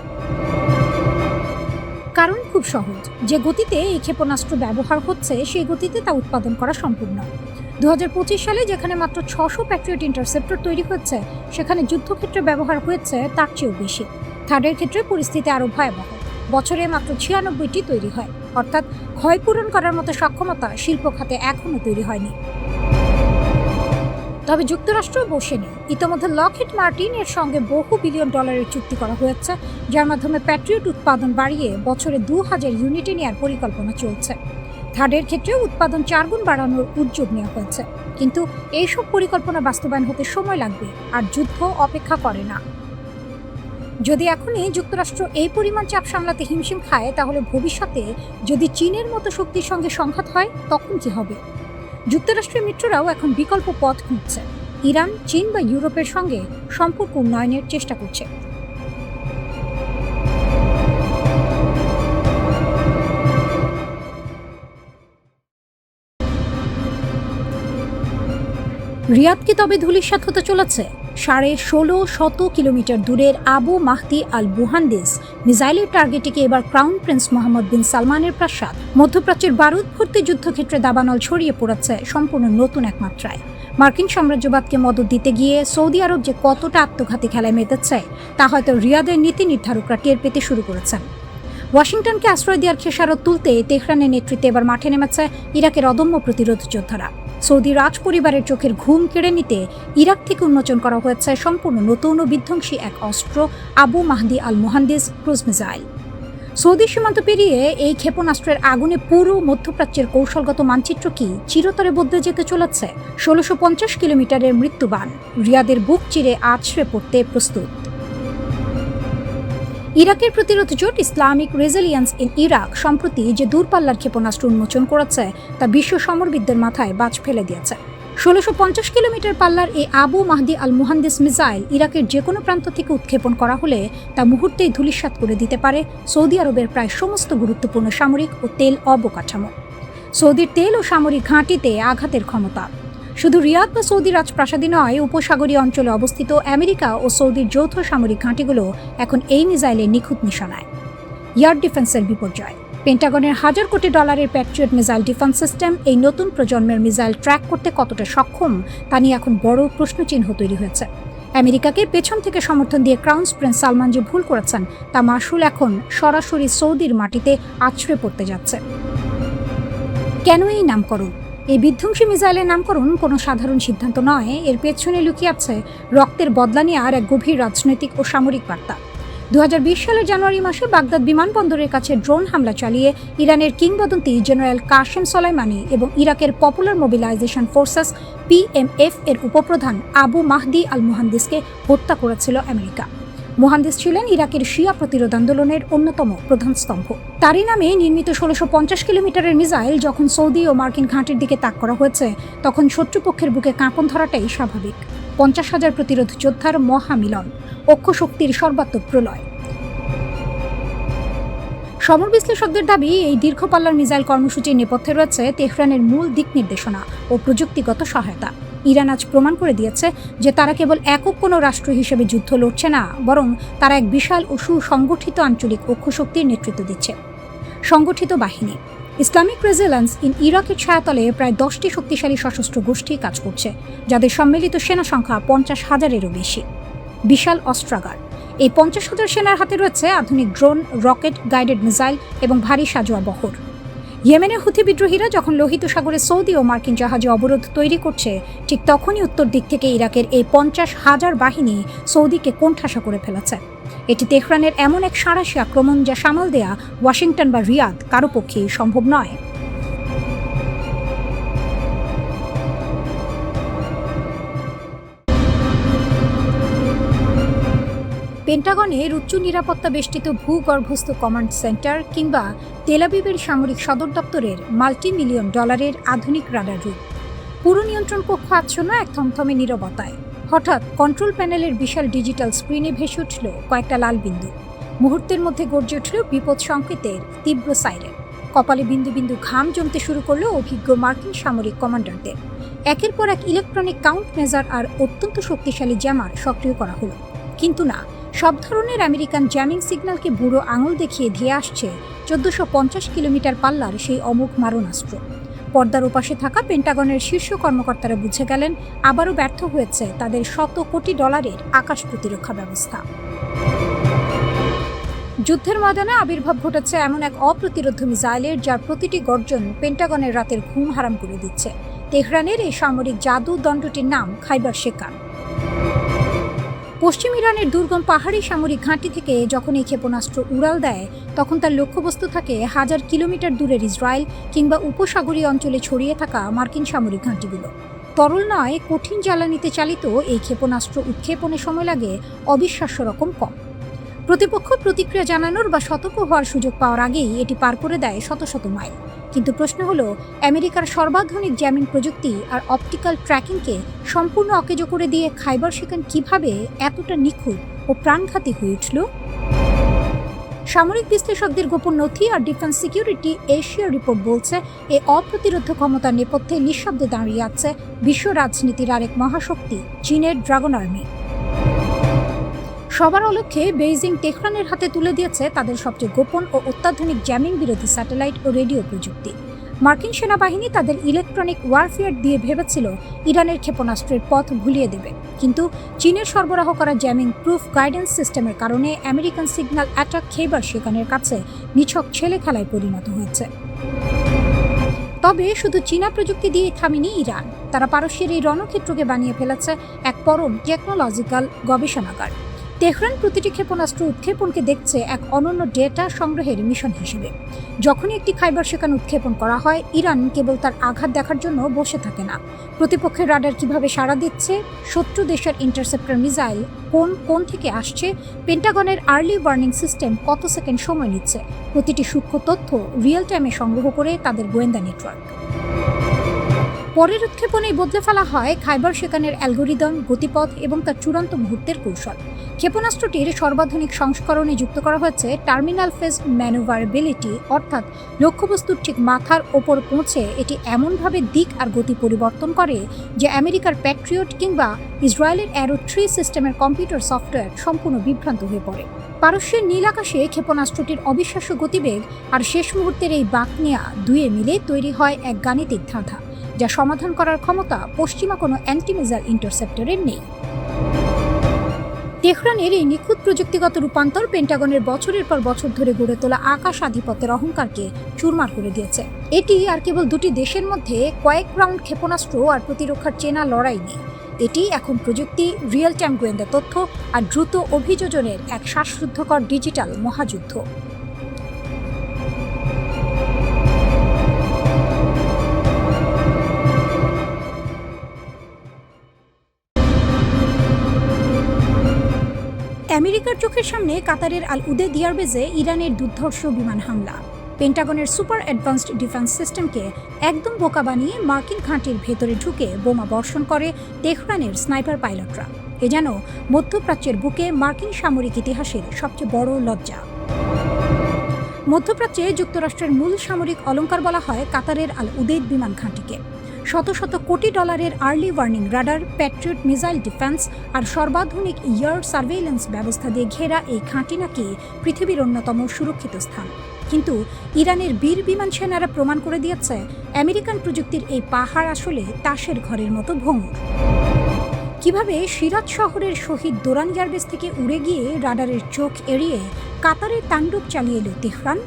কারণ খুব সহজ, যে গতিতে এই ক্ষেপণাস্ত্র ব্যবহার হচ্ছে সেই গতিতে তা উৎপাদন করা সম্ভব নয়। 2025 সালে যেখানে মাত্র 600 প্যাট্রিয়ট ইন্টারসেপ্টর তৈরি হচ্ছে, সেখানে যুদ্ধক্ষেত্রে ব্যবহার হয়েছে তার চেয়েও বেশি। থার্ডের ক্ষেত্রে পরিস্থিতি আরও ভয়াবহ, বছরে মাত্র 96টি তৈরি হয়, অর্থাৎ ক্ষয়পূরণ করার মতো সক্ষমতা শিল্প খাতে এখনও তৈরি হয়নি। তবে যুক্তরাষ্ট্র বসে নেই। ইতিমধ্যে লকহিড মার্টিন এর সঙ্গে বহু বিলিয়ন ডলারের চুক্তি করা হয়েছে, যার মাধ্যমে প্যাট্রিয়ট উৎপাদন বাড়িয়ে বছরে 2000 ইউনিটে নেওয়ার পরিকল্পনা চলছে। থার্ডের ক্ষেত্রে উৎপাদন 4 গুণ বাড়ানোর উদ্যোগ নেওয়া হয়েছে, কিন্তু এইসব পরিকল্পনা বাস্তবায়ন হতে সময় লাগবে, আর যুদ্ধ অপেক্ষা করে না। যদি এখনই যুক্তরাষ্ট্র এই পরিমাণ চাপ সামলাতে হিমশিম খায়, তাহলে ভবিষ্যতে যদি চীনের মতো শক্তির সঙ্গে সংঘাত হয়, তখন কি হবে? যুক্তরাষ্ট্রের মিত্ররাও এখন বিকল্প পথ খুঁজছে। ইরান, চীন বা ইউরোপের সঙ্গে সম্পর্ক উন্নয়নের চেষ্টা করছে। রিয়াদ কি তবে ধূলিসাৎ হতে চলেছে? 1650 কিলোমিটার দূরের আবু মাহদি আল মুহান্দিস মিসাইলের টার্গেটে এবার ক্রাউন প্রিন্স মোহাম্মদ বিন সালমানের প্রাসাদ। মধ্যপ্রাচ্যের বারুদ ভর্তি যুদ্ধক্ষেত্রে দাবানল ছড়িয়ে পড়েছে সম্পূর্ণ নতুন এক মাত্রায়। মার্কিন সাম্রাজ্যবাদকে মদত দিতে গিয়ে সৌদি আরব যে কতটা আত্মঘাতী খেলায় মেতেছে, তা হয়তো রিয়াদের নীতি নির্ধারকরা টের পেতে শুরু করেছেন। ওয়াশিংটনকে আশ্রয় দেওয়ার খেসারত তুলতে তেহরানের নেতৃত্বে এবার মাঠে নেমেছে ইরাকের অদম্য প্রতিরোধ যোদ্ধারা। সৌদি রাজ পরিবারের চোখের ঘুম কেড়ে নিতে ইরাক থেকে উন্মোচন করা হয়েছে সম্পূর্ণ নতুন ও বিধ্বংসী এক অস্ত্র, আবু মাহদি আল মুহান্দিস ক্রুজ মিসাইল। সৌদি সীমান্ত পেরিয়ে এই ক্ষেপণাস্ত্রের আগুনে পুরো মধ্যপ্রাচ্যের কৌশলগত মানচিত্র কি চিরতরে বদলে যেতে চলেছে? 1650 কিলোমিটারের মৃত্যুবান রিয়াদের বুক চিরে আছড়ে পড়তে প্রস্তুত। ইরাকের প্রতিরোধ জোট ইসলামিক রেজিলিয়েন্স ইন ইরাক সম্প্রতি যে দূরপাল্লার ক্ষেপণাস্ত্র উন্মোচন করেছে, তা বিশ্ব সমরবিদদের মাথায় বাজ ফেলে দিয়েছে। 1650 কিলোমিটার পাল্লার এই আবু মাহদি আল মুহান্দিস মিসাইল ইরাকের যে কোনো প্রান্ত থেকে উৎক্ষেপণ করা হলে তা মুহূর্তেই ধূলিসাৎ করে দিতে পারে সৌদি আরবের প্রায় সমস্ত গুরুত্বপূর্ণ সামরিক ও তেল অবকাঠামো। সৌদির তেল ও সামরিক ঘাঁটিতে আঘাতের ক্ষমতা। শুধু রিয়াদ বা সৌদি রাজপ্রাসাদী নয়, উপসাগরীয় অঞ্চলে অবস্থিত আমেরিকা ও সৌদির যৌথ সামরিক ঘাঁটিগুলো এখন এই মিসাইলের নিখুঁত নিশানায়। এয়ার ডিফেন্সের বিপর্যয়। পেন্টাগনের $1000 কোটি প্যাট্রিয়ট মিসাইল ডিফেন্স সিস্টেম এই নতুন প্রজন্মের মিসাইল ট্র্যাক করতে কতটা সক্ষম, তা নিয়ে এখন বড় প্রশ্নচিহ্ন তৈরি হয়েছে। আমেরিকাকে পেছন থেকে সমর্থন দিয়ে ক্রাউন প্রিন্স সালমান যে ভুল করেছেন, তা মাসুল এখন সরাসরি সৌদির মাটিতে আছড়ে পড়তে যাচ্ছে। কেন এই নামকরণ? এই বিধ্বংসী মিসাইলের নামকরণ কোনো সাধারণ সিদ্ধান্ত নয়, এর পেছনে লুকিয়ে আছে রক্তের বদলা নেওয়ার এক গভীর রাজনৈতিক ও সামরিক বার্তা। 2020 সালের জানুয়ারি মাসে বাগদাদ বিমানবন্দরের কাছে ড্রোন হামলা চালিয়ে ইরানের কিংবদন্তি জেনারেল কাশেম সোলাইমানি এবং ইরাকের পপুলার মোবিলাইজেশন ফোর্সেস PMF এর উপপ্রধান আবু মাহদি আল মুহান্দিসকে হত্যা করেছিল আমেরিকা। মুহান্দিস ছিলেন ইরাকের শিয়া প্রতিরোধ আন্দোলনের অন্যতম প্রধান স্তম্ভ। তারই নামে নির্মিত 1650 কিলোমিটারের মিসাইল যখন সৌদি ও মার্কিন ঘাঁটির দিকে তাক করা হয়েছে, তখন শত্রুপক্ষের বুকে কাঁপন ধরাটাই স্বাভাবিক। 50,000 প্রতিরোধ যোদ্ধার মহামিলন, অক্ষ শক্তির সর্বাত্মক প্রলয়। সমর বিশ্লেষকদের দাবি, এই দীর্ঘ পাল্লার মিসাইল কর্মসূচির নেপথ্যে রয়েছে তেহরানের মূল দিক নির্দেশনা ও প্রযুক্তিগত সহায়তা। ইরান আজ প্রমাণ করে দিয়েছে যে তারা কেবল একক কোনো রাষ্ট্র হিসেবে যুদ্ধ লড়ছে না, বরং তারা এক বিশাল ও সুসংগঠিত আঞ্চলিক অক্ষশক্তির নেতৃত্ব দিচ্ছে। সংগঠিত বাহিনী ইসলামিক রেজিলেন্স ইন ইরাকের ছায়াতলে প্রায় 10টি শক্তিশালী সশস্ত্র গোষ্ঠী কাজ করছে, যাদের সম্মিলিত সেনা সংখ্যা 50,000-এরও বেশি। বিশাল অস্ত্রাগার, এই 50,000 সেনার হাতে রয়েছে আধুনিক ড্রোন, রকেট, গাইডেড মিসাইল এবং ভারী সাজোয়া বহর। ইয়েমেনের হুথি বিদ্রোহীরা যখন লোহিত সাগরে সৌদি ও মার্কিন জাহাজে অবরোধ তৈরি করছে, ঠিক তখনই উত্তর দিক থেকে ইরাকের এই 50,000 বাহিনী সৌদিকে কোণঠাসা করে ফেলেছে। এটি তেহরানের এমন এক সাঁড়াশি আক্রমণ যা সামাল দেয়া ওয়াশিংটন বা রিয়াদ কারো পক্ষেই সম্ভব নয়। পেন্টাগনের উচ্চ নিরাপত্তা বেষ্টিত ভূগর্ভস্থ কমান্ড সেন্টার কিংবা তেল আবিবের সামরিক সদর দপ্তরের মাল্টি-মিলিয়ন ডলারের আধুনিক রাডার রূপ। পুরো নিয়ন্ত্রণ কক্ষ আচ্ছন্ন এক থমথমে নীরবতায়। হঠাৎ কন্ট্রোল প্যানেলের বিশাল ডিজিটাল স্ক্রিনে ভেসে উঠল কয়েকটা লাল বিন্দু। মুহূর্তের মধ্যে গর্জে উঠল বিপদ সংকেতের তীব্র সাইরেন। কপালে বিন্দু বিন্দু ঘাম জমতে শুরু করল অভিজ্ঞ মার্কিন সামরিক কমান্ডারদের। একের পর এক ইলেকট্রনিক কাউন্ট মেজার আর অত্যন্ত শক্তিশালী জ্যামার সক্রিয় করা হলো। কিন্তু না, সব ধরনের আমেরিকান জ্যামিং সিগন্যালকে বুড়ো আঙুল দেখিয়ে ধেয়ে আসছে 1450 কিলোমিটার পাল্লার সেই অমোঘ মারণাস্ত্র। পর্দার ওপাশে থাকা পেন্টাগনের শীর্ষ কর্মকর্তারা বুঝে গেলেন আবারও ব্যর্থ হয়েছে তাদের $100 কোটি আকাশ প্রতিরক্ষা ব্যবস্থা। যুদ্ধের ময়দানে আবির্ভাব ঘটেছে এমন এক অপ্রতিরোধ্য মিসাইলের, যার প্রতিটি গর্জন পেন্টাগনের রাতের ঘুম হারাম করে দিচ্ছে। তেহরানের এই সামরিক জাদু দণ্ডটির নাম খাইবার শেকান। পশ্চিম ইরানের দুর্গম পাহাড়ি সামরিক ঘাঁটি থেকে যখন এই ক্ষেপণাস্ত্র উড়াল দেয়, তখন তার লক্ষ্যবস্তু থাকে 1000 কিলোমিটার দূরের ইসরায়েল কিংবা উপসাগরীয় অঞ্চলে ছড়িয়ে থাকা মার্কিন সামরিক ঘাঁটিগুলো। তরল নয়, কঠিন জ্বালানিতে চালিত এই ক্ষেপণাস্ত্র উৎক্ষেপণে সময় লাগে অবিশ্বাস্য রকম কম। প্রতিপক্ষ প্রতিক্রিয়া জানানোর বা সতর্ক হওয়ার সুযোগ পাওয়ার আগেই এটি পার করে দেয় শত শত মাইল। কিন্তু প্রশ্ন হলো, আমেরিকার সর্বাধুনিক জ্যামিং প্রযুক্তি আর অপটিক্যাল ট্র্যাকিংকে সম্পূর্ণ অকেজো করে দিয়ে খাইবার শেকান কিভাবে এতটা নিখুঁত ও প্রাণঘাতী হয়ে উঠল? সামরিক বিশ্লেষকদের গোপন নথি আর ডিফেন্স সিকিউরিটি এশিয়া রিপোর্ট বলছে, এই অপ্রতিরোধ্য ক্ষমতার নেপথ্যে নিঃশব্দে দাঁড়িয়ে আছে বিশ্ব রাজনীতির আরেক মহাশক্তি, চীনের ড্রাগন আর্মি। সবার অলক্ষ্যে বেইজিং তেহরানের হাতে তুলে দিয়েছে তাদের সবচেয়ে গোপন ও অত্যাধুনিক জ্যামিং বিরোধী স্যাটেলাইট ও রেডিও প্রযুক্তি। মার্কিন সেনাবাহিনী তাদের ইলেকট্রনিক ওয়ারফেয়ার দিয়ে ভেবেছিল ইরানের ক্ষেপণাস্ত্রের পথ ভুলিয়ে দেবে, কিন্তু চীনের সরবরাহ করা জ্যামিং প্রুফ গাইডেন্স সিস্টেমের কারণে আমেরিকান সিগন্যাল অ্যাটাক খাইবার শেকানের কাছে নিছক ছেলে খেলায় পরিণত হয়েছে। তবে শুধু চীনা প্রযুক্তি দিয়ে থামেনি ইরান। তারা পারস্যের এই রণক্ষেত্রকে বানিয়ে ফেলেছে এক পরম টেকনোলজিক্যাল গবেষণাগার। তেহরান প্রতিটি ক্ষেপণাস্ত্র উৎক্ষেপণকে দেখছে এক অনন্য ডেটা সংগ্রহের মিশন হিসেবে। যখনই একটি খাইবার শেকান উৎক্ষেপণ করা হয়, ইরান কেবল তার আঘাত দেখার জন্য বসে থাকে না। প্রতিপক্ষের রাডার কিভাবে সাড়া দিচ্ছে, শত্রু দেশের ইন্টারসেপ্টর মিসাইল কোন থেকে আসছে, পেন্টাগনের আর্লি ওয়ার্নিং সিস্টেম কত সেকেন্ড সময় নিচ্ছে, প্রতিটি সূক্ষ্ম তথ্য রিয়েল টাইমে সংগ্রহ করে তাদের গোয়েন্দা নেটওয়ার্ক। পরের উৎক্ষেপণেই বদলে ফেলা হয় খাইবার শেকানের অ্যালগোরিদম, গতিপথ এবং তার চূড়ান্ত মুহূর্তের কৌশল। ক্ষেপণাস্ত্রটির সর্বাধুনিক সংস্করণে যুক্ত করা হয়েছে টার্মিনাল ফেজ ম্যানুভারেবিলিটি, অর্থাৎ লক্ষ্যবস্তুর ঠিক মাথার ওপর পৌঁছে এটি এমনভাবে দিক আর গতি পরিবর্তন করে যে আমেরিকার প্যাট্রিয়ট কিংবা ইসরায়েলের অ্যারো 3 সিস্টেমের কম্পিউটার সফটওয়্যার সম্পূর্ণ বিভ্রান্ত হয়ে পড়ে। পারস্যের নীল আকাশে ক্ষেপণাস্ত্রটির অবিশ্বাস্য গতিবেগ আর শেষ মুহূর্তের এই বাঁক নেয়া দুয়ে মিলে তৈরি হয় এক গাণিতিক ধাঁধা, যা সমাধান করার ক্ষমতা পশ্চিমা কোনো অ্যান্টিমিসাইল ইন্টারসেপ্টরের নেই। তেহরানের এই নিখুঁত প্রযুক্তিগত রূপান্তর পেন্টাগনের বছরের পর বছর ধরে গড়ে তোলা আকাশ আধিপত্যের অহংকারকে চুরমার করে দিয়েছে। এটি আর কেবল দুটি দেশের মধ্যে কয়েক রাউন্ড ক্ষেপণাস্ত্র আর প্রতিরক্ষার চেনা লড়াই নেই। এটি এখন প্রযুক্তি, রিয়েল টাইম গোয়েন্দা তথ্য আর দ্রুত অভিযোজনের এক শ্বাসরুদ্ধকর ডিজিটাল মহাযুদ্ধ। আমেরিকার চোখের সামনে কাতারের আল উদেদ এয়ারবেজে ইরানের দুর্ধর্ষ বিমান হামলা। পেন্টাগনের সুপার অ্যাডভান্সড ডিফেন্স সিস্টেমকে একদম বোকা বানিয়ে মার্কিন ঘাঁটির ভেতরে ঢুকে বোমা বর্ষণ করে তেহরানের স্নাইপার পাইলটরা। এ যেন মধ্যপ্রাচ্যের বুকে মার্কিন সামরিক ইতিহাসের সবচেয়ে বড় লজ্জা। মধ্যপ্রাচ্যে যুক্তরাষ্ট্রের মূল সামরিক অলংকার বলা হয় কাতারের আল উদেইদ বিমান ঘাঁটিকে। শত শত কোটি ডলারের early warning radar, Patriot missile defence আর সর্বাধুনিক এয়ার সার্ভেইলেন্স ব্যবস্থা দিয়ে ঘেরা এই ঘাঁটি নাকি পৃথিবীর অন্যতম সুরক্ষিত স্থান। কিন্তু ইরানের বীর বিমান সেনারা প্রমাণ করে দিয়েছে আমেরিকান প্রযুক্তির এই পাহাড় আসলে তাসের ঘরের মতো ভঙ্গুর। কিভাবে সিরাত শহরের শহীদ দোরান এয়ারবেস থেকে উড়ে গিয়ে রাডারের চোখ এড়িয়ে কাতারের তাণ্ডব চালিয়ে এলো তেহরান?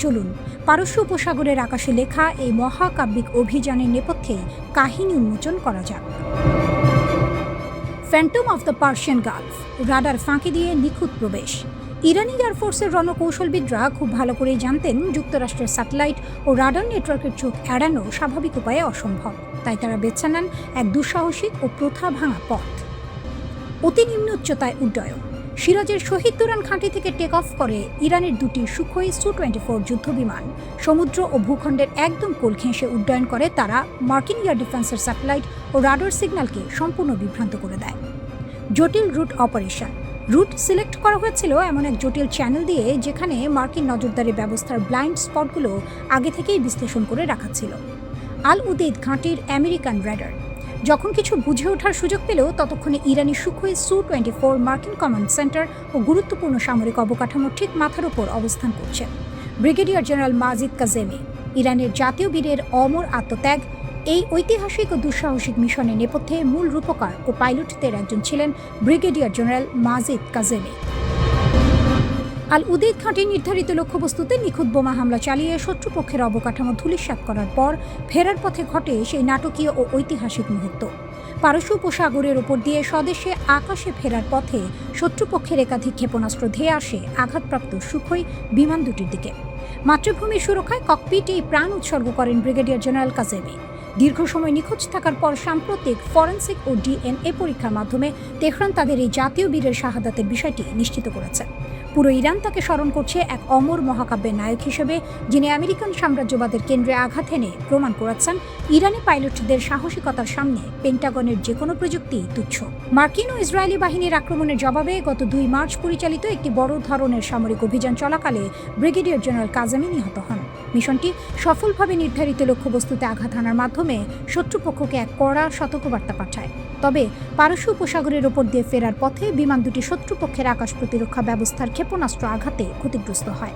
চলুন পারস্য উপসাগরের আকাশে লেখা এই মহাকাব্যিক অভিযানের নেপথ্যে কাহিনী উন্মোচন করা যাক। Phantom of the Persian Gulf, radar ফাঁকি দিয়ে নিখুঁত প্রবেশ। ইরানি এয়ারফোর্সের রণকৌশলবিদরা খুব ভালো করেই জানতেন যুক্তরাষ্ট্রের স্যাটেলাইট ও রাডার নেটওয়ার্কের চোখ এড়ানো স্বাভাবিক উপায়ে অসম্ভব। তাই তারা বেছে নেন এক দুঃসাহসিক ও প্রথা ভাঙা পথ। অতি নিম্ন উচ্চতায় উড্ডয়ন। সিরাজের শহীদ দোরান ঘাঁটি থেকে টেক অফ করে ইরানের দুটি সুখোই Su-24 যুদ্ধবিমান সমুদ্র ও ভূখণ্ডের একদম কোল ঘেঁষে উড্ডয়ন করে। তারা মার্কিন এয়ার ডিফেন্সের স্যাটেলাইট ও রাডার সিগন্যালকে সম্পূর্ণ বিভ্রান্ত করে দেয়। জটিল রুট অপারেশন। রুট সিলেক্ট করা হয়েছিল এমন এক জটিল চ্যানেল দিয়ে যেখানে মার্কিন নজরদারি ব্যবস্থার ব্লাইন্ড স্পটগুলো আগে থেকেই বিশ্লেষণ করে রাখা ছিল। আল উদেইদ ঘাঁটির আমেরিকান রাডার যখন কিছু বুঝে ওঠার সুযোগ পেল, ততক্ষণে ইরানি সুখোই Su-24 মার্কিন কমান্ড সেন্টার ও গুরুত্বপূর্ণ সামরিক অবকাঠামো ঠিক মাথার উপর অবস্থান করছে। ব্রিগেডিয়ার জেনারেল মাজিদ কাজেমি, ইরানের জাতীয় বীরের অমর আত্মত্যাগ। এই ঐতিহাসিক ও দুঃসাহসিক মিশনের নেপথ্যে মূল রূপকার ও পাইলটদের একজন ছিলেন ব্রিগেডিয়ার জেনারেল মাজিদ কাজেমি। আল উদেইদ ঘাঁটির নির্ধারিত লক্ষ্যবস্তুতে নিখুঁত বোমা হামলা চালিয়ে শত্রুপক্ষের অবকাঠামো ধূলিসাৎ করার পর ফেরার পথে ঘটে সেই নাটকীয় ও ঐতিহাসিক মুহূর্ত। পারস্য উপসাগরের ওপর দিয়ে স্বদেশে আকাশে ফেরার পথে শত্রুপক্ষের একাধিক ক্ষেপণাস্ত্র ধেয়ে আসে আঘাতপ্রাপ্ত সুখোই বিমান দুটির দিকে। মাতৃভূমির সুরক্ষায় ককপিটেই প্রাণ উৎসর্গ করেন ব্রিগেডিয়ার জেনারেল কাজেমি। দীর্ঘ সময় নিখোঁজ থাকার পর সাম্প্রতিক ফরেন্সিক ও ডিএনএ পরীক্ষার মাধ্যমে তেহরান তাদের এই জাতীয় বীরের শাহাদাতের বিষয়টি নিশ্চিত করেছে। পুরো ইরান তাকে স্মরণ করছে এক অমর মহাকাব্যের নায়ক হিসেবে, যিনি আমেরিকান সাম্রাজ্যবাদের কেন্দ্রে আঘাত এনে প্রমাণ করেছেন ইরানি পাইলটদের সাহসিকতার সামনে পেন্টাগনের যে কোনো প্রযুক্তি তুচ্ছ। মার্কিন ও ইসরায়েলি বাহিনীর আক্রমণের জবাবে গত 2 মার্চ পরিচালিত একটি বড় ধরনের সামরিক অভিযান চলাকালে ব্রিগেডিয়ার জেনারেল কাজেমি নিহত হন। মিশনটি সফলভাবে নির্ধারিত লক্ষ্যবস্তুতে আঘাত হানার মাধ্যমে শত্রুপক্ষকে এক কড়া সতর্কবার্তা পাঠায়। তবে পারস্য উপসাগরের ওপর দিয়ে ফেরার পথে বিমান দুটি শত্রুপক্ষের আকাশ প্রতিরক্ষা ব্যবস্থার ক্ষেপণাস্ত্র আঘাতে ক্ষতিগ্রস্ত হয়।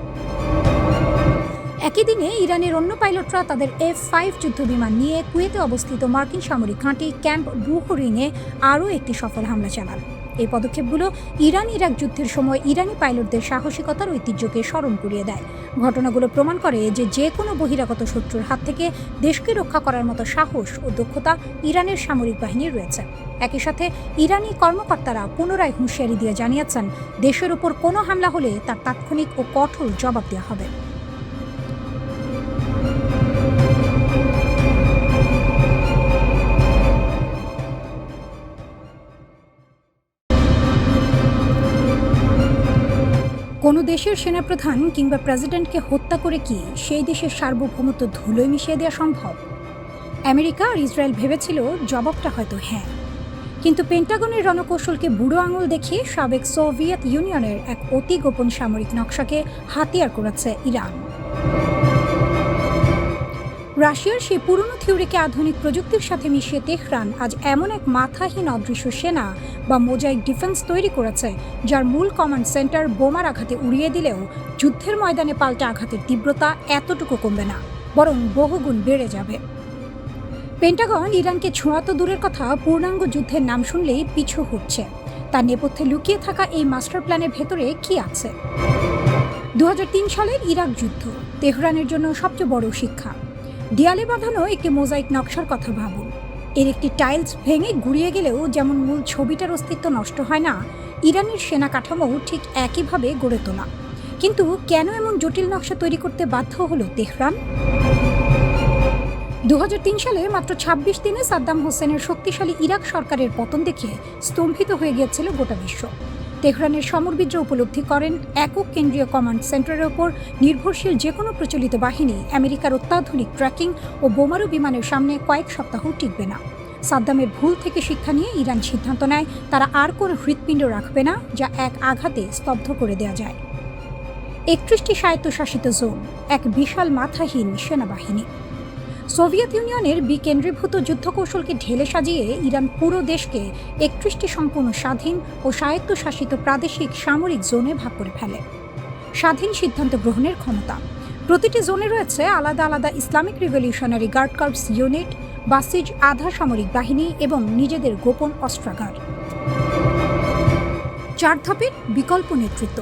একই দিনে ইরানের অন্য পাইলটরা তাদের F-5 যুদ্ধবিমান নিয়ে কুয়েতে অবস্থিত মার্কিন সামরিক ঘাঁটি ক্যাম্প বুহরিংয়ে আরও একটি সফল হামলা চালান। এই পদক্ষেপগুলো ইরান-ইরাক যুদ্ধের সময় ইরানি পাইলটদের সাহসিকতার ঐতিহ্যকে স্মরণ করিয়ে দেয়। ঘটনাগুলো প্রমাণ করে যে কোনো বহিরাগত শত্রুর হাত থেকে দেশকে রক্ষা করার মতো সাহস ও দক্ষতা ইরানের সামরিক বাহিনীর রয়েছে। একই সাথে ইরানি কর্মকর্তারা পুনরায় হুঁশিয়ারি দিয়ে জানিয়েছেন, দেশের ওপর কোনো হামলা হলে তার তাৎক্ষণিক ও কঠোর জবাব দেওয়া হবে। কোনো দেশের সেনাপ্রধান কিংবা প্রেসিডেন্টকে হত্যা করে কি সেই দেশের সার্বভৌমত্ব ধুলোয় মিশিয়ে দেওয়া সম্ভব? আমেরিকা আর ইসরায়েল ভেবেছিল জবাবটা হয়তো হ্যাঁ, কিন্তু পেন্টাগনের রণকৌশলকে বুড়ো আঙুল দেখিয়ে সাবেক সোভিয়েত ইউনিয়নের এক অতি গোপন সামরিক নকশাকে হাতিয়ার করেছে ইরান। রাশিয়ার সেই পুরনো থিওরিকে আধুনিক প্রযুক্তির সাথে মিশিয়ে তেহরান আজ এমন এক মাথাহীন অদৃশ্য সেনা বা মোজাইক ডিফেন্স তৈরি করেছে, যার মূল কমান্ড সেন্টার বোমার আঘাতে উড়িয়ে দিলেও যুদ্ধের ময়দানে পাল্টা আঘাতের তীব্রতা এতটুকু কমবে না, বরং বহুগুণ বেড়ে যাবে। পেন্টাগন ইরানকে ছোঁয়া তো দূরের কথা, পূর্ণাঙ্গ যুদ্ধের নাম শুনলেই পিছু হটছে। তার নেপথ্যে লুকিয়ে থাকা এই মাস্টার প্ল্যানের ভেতরে কি আছে? 2003 সালের ইরাক যুদ্ধ তেহরানের জন্য সবচেয়ে বড় শিক্ষা। দেয়ালে বাঁধানো একটি মোজাইক নকশার কথা ভাবুন। এর একটি টাইলস ভেঙে গুঁড়িয়ে গেলেও যেমন মূল ছবিটার অস্তিত্ব নষ্ট হয় না, ইরানের সেনা কাঠামো ঠিক একইভাবে গড়ে তোলা। কিন্তু কেন এমন জটিল নকশা তৈরি করতে বাধ্য হলো তেহরান? 2003 সালে মাত্র 26 দিনে সাদ্দাম হোসেনের শক্তিশালী ইরাক সরকারের পতন দেখে স্তম্ভিত হয়ে গিয়েছিল গোটা বিশ্ব। তেহরানের সমরবিদরা উপলব্ধি করেন, একক কেন্দ্রীয় কমান্ড সেন্টারের ওপর নির্ভরশীল যে কোনো প্রচলিত বাহিনী আমেরিকার অত্যাধুনিক ট্র্যাকিং ও বোমারু বিমানের সামনে কয়েক সপ্তাহ টিকবে না। সাদ্দামের ভুল থেকে শিক্ষা নিয়ে ইরান সিদ্ধান্ত নেয় তারা আর কোনো হৃৎপিণ্ড রাখবে না যা এক আঘাতে স্তব্ধ করে দেওয়া যায়। 31টি স্বায়ত্তশাসিত জোন, এক বিশাল মাথাহীন সেনাবাহিনী। সোভিয়েত ইউনিয়নের বিকেন্দ্রীভূত যুদ্ধকৌশলকে ঢেলে সাজিয়ে ইরান পুরো দেশকে 31টি সম্পূর্ণ স্বাধীন ও স্বায়ত্তশাসিত প্রাদেশিক সামরিক জোনে ভাগ করে ফেলে। স্বাধীন সিদ্ধান্ত গ্রহণের ক্ষমতা। প্রতিটি জোনে রয়েছে আলাদা আলাদা Islamic revolutionary guard corps unit, Basij আধা সামরিক বাহিনী এবং নিজেদের গোপন অস্ত্রাগার। 4 ধাপের বিকল্প নেতৃত্ব।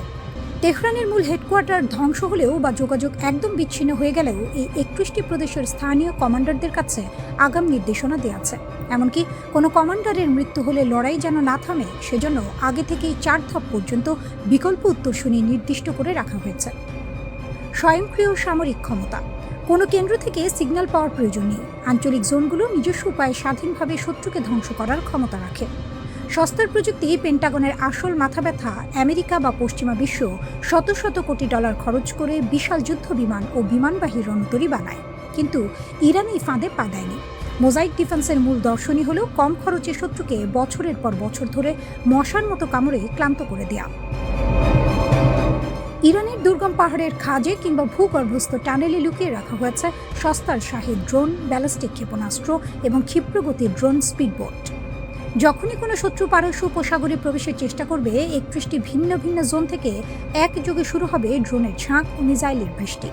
তেহরানের মূল হেডকোয়ার্টার ধ্বংস হলেও বা যোগাযোগ একদম বিচ্ছিন্ন হয়ে গেলেও এই 31টি প্রদেশের স্থানীয় কমান্ডারদের কাছে আগাম নির্দেশনা দেওয়া আছে। এমনকি কোনো কমান্ডারের মৃত্যু হলে লড়াই যেন না থামে, সেজন্য আগে থেকেই 4 ধাপ পর্যন্ত বিকল্প উত্তরসূরি নির্দিষ্ট করে রাখা হয়েছে। স্বয়ংক্রিয় সামরিক ক্ষমতা। কোনো কেন্দ্র থেকে সিগন্যাল পাওয়ার প্রয়োজন নেই। আঞ্চলিক জোনগুলো নিজস্ব উপায়ে স্বাধীনভাবে শত্রুকে ধ্বংস করার ক্ষমতা রাখে। সস্তার প্রযুক্তি। পেন্টাগনের আসল মাথা ব্যথা আমেরিকা বা পশ্চিমা বিশ্ব শত শত কোটি ডলার খরচ করে বিশাল যুদ্ধ বিমান ও বিমানবাহী রণতরী বানায়, কিন্তু ইরান এই ফাঁদে পা দেয়নি। মোজাইক ডিফেন্সের মূল দর্শনই হল কম খরচে শত্রুকে বছরের পর বছর ধরে মশার মতো কামড়ে ক্লান্ত করে দেয়া। ইরানের দুর্গম পাহাড়ের খাজে কিংবা ভূগর্ভস্থ টানেলে লুকিয়ে রাখা হয়েছে সস্তার শাহী ড্রোন, ব্যালিস্টিক ক্ষেপণাস্ত্র এবং ক্ষিপ্রগতির ড্রোন স্পিডবোট। যখনই কোনো শত্রু পারস্য উপসাগরে প্রবেশের চেষ্টা করবে, 31টি ভিন্ন ভিন্ন জোন থেকে একযোগে শুরু হবে ড্রোনের ঝাঁক ও মিসাইলের বৃষ্টি।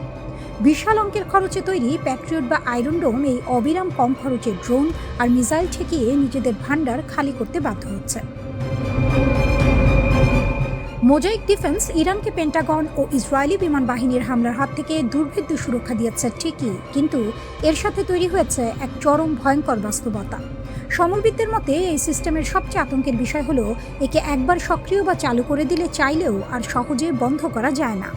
বিশাল অঙ্কের খরচে তৈরি প্যাট্রিয়ট বা আয়রন ডোম এই অবিরাম কম খরচে ড্রোন আর মিসাইল ঠেকিয়ে নিজেদের ভান্ডার খালি করতে বাধ্য হচ্ছে। মোজাইক ডিফেন্স ইরানকে পেন্টাগন ও ইসরায়েলি বিমান বাহিনীর হামলার হাত থেকে দুর্ভেদ্য সুরক্ষা দিয়েছে ঠিকই, কিন্তু এর সাথে তৈরি হয়েছে এক চরম ভয়ঙ্কর বাস্তবতা। সমরবিদদের মতে এই সিস্টেমের সবচেয়ে আতঙ্কের বিষয় হলো একে একবার সক্রিয় বা চালু করে দিলে চাইলেও আর সহজে বন্ধ করা যায় না।